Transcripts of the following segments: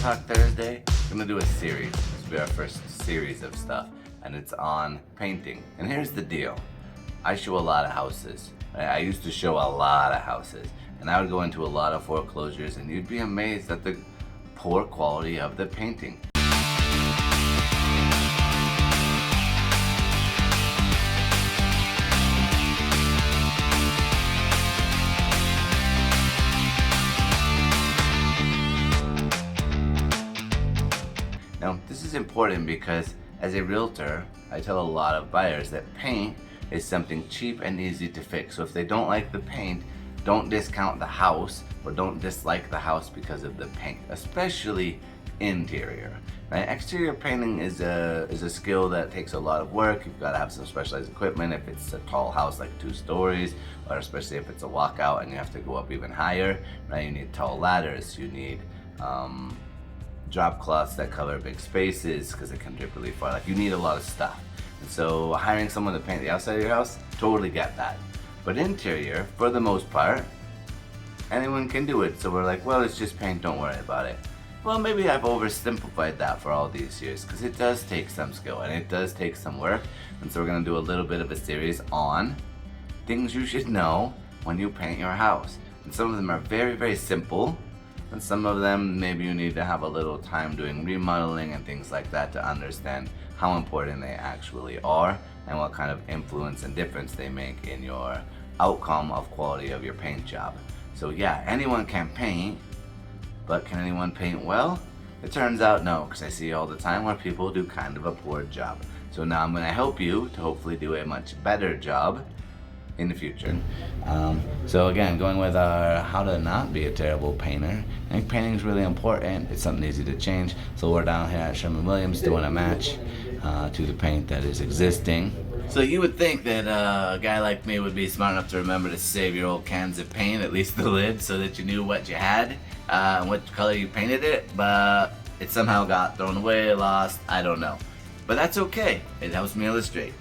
Talk Thursday, we're gonna do a series. This will be our first series of stuff, and it's on painting. And here's the deal. I show a lot of houses. I used to show a lot of houses, and I would go into a lot of foreclosures, and you'd be amazed at the poor quality of the painting. Now, this is important because as a realtor, I tell a lot of buyers that paint is something cheap and easy to fix. So if they don't like the paint, don't discount the house or don't dislike the house because of the paint, especially interior. Right? Exterior painting is a skill that takes a lot of work. You've got to have some specialized equipment if it's a tall house like 2 stories, or especially if it's a walkout and you have to go up even higher. Right? You need tall ladders. You need drop cloths that cover big spaces because it can drip really far. Like, you need a lot of stuff. And so hiring someone to paint the outside of your house, totally get that. But interior, for the most part, anyone can do it. So we're like, well, it's just paint, don't worry about it. Well, maybe I've oversimplified that for all these years because it does take some skill and it does take some work. And so we're gonna do a little bit of a series on things you should know when you paint your house. And some of them are very, very simple. And some of them, maybe you need to have a little time doing remodeling and things like that to understand how important they actually are and what kind of influence and difference they make in your outcome of quality of your paint job. So yeah, anyone can paint, but can anyone paint well? It turns out no, because I see all the time where people do kind of a poor job. So now I'm going to help you to hopefully do a much better job in the future. So again, going with our how to not be a terrible painter. I think painting is really important. It's something easy to change. So we're down here at Sherwin-Williams doing a match to the paint that is existing. So you would think that a guy like me would be smart enough to remember to save your old cans of paint, at least the lid, so that you knew what you had and what color you painted it, but it somehow got thrown away, lost, I don't know. But that's okay, it helps me illustrate.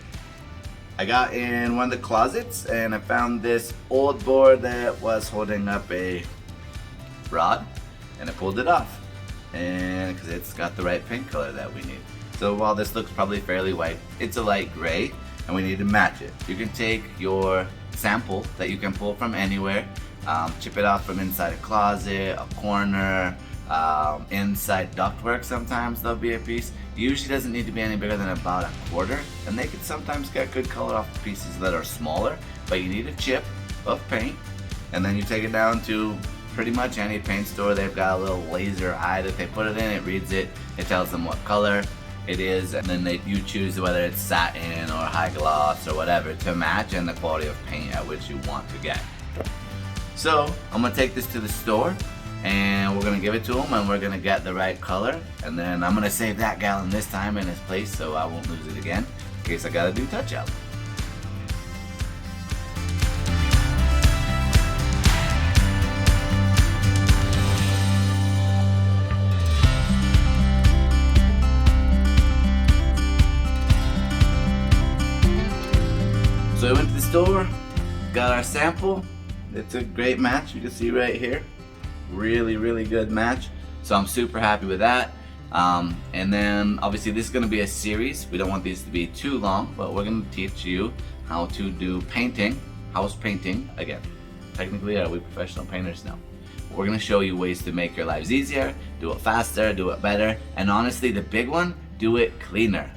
I got in one of the closets and I found this old board that was holding up a rod, and I pulled it off, and because it's got the right paint color that we need. So while this looks probably fairly white, it's a light gray and we need to match it. You can take your sample that you can pull from anywhere, chip it off from inside a closet, a corner, inside ductwork. Sometimes there'll be a piece. Usually doesn't need to be any bigger than about 1/4, and they can sometimes get good color off pieces that are smaller, but you need a chip of paint, and then you take it down to pretty much any paint store. They've got a little laser eye that they put it in, it reads it, it tells them what color it is, and then you choose whether it's satin or high gloss or whatever to match and the quality of paint at which you want to get. So I'm gonna take this to the store and we're gonna give it to him and we're gonna get the right color, and then I'm gonna save that gallon this time in its place so I won't lose it again in case I gotta do touch up. So I went to the store, got our sample. It's a great match, you can see right here. Really, really good match. So I'm super happy with that. And then obviously this is gonna be a series. We don't want these to be too long, but we're gonna teach you how to do painting, house painting. Again, technically, are we professional painters? No. We're gonna show you ways to make your lives easier, do it faster, do it better, and honestly, the big one, do it cleaner.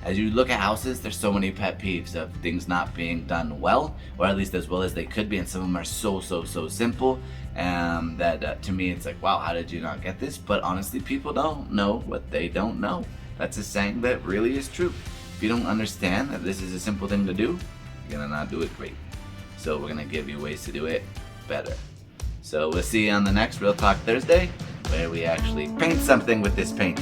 As you look at houses, there's so many pet peeves of things not being done well, or at least as well as they could be, and some of them are so simple that to me it's like, wow, how did you not get this? But honestly, people don't know what they don't know. That's a saying that really is true. If you don't understand that this is a simple thing to do, you're gonna not do it great. So we're gonna give you ways to do it better. So we'll see you on the next Real Talk Thursday, where we actually paint something with this paint.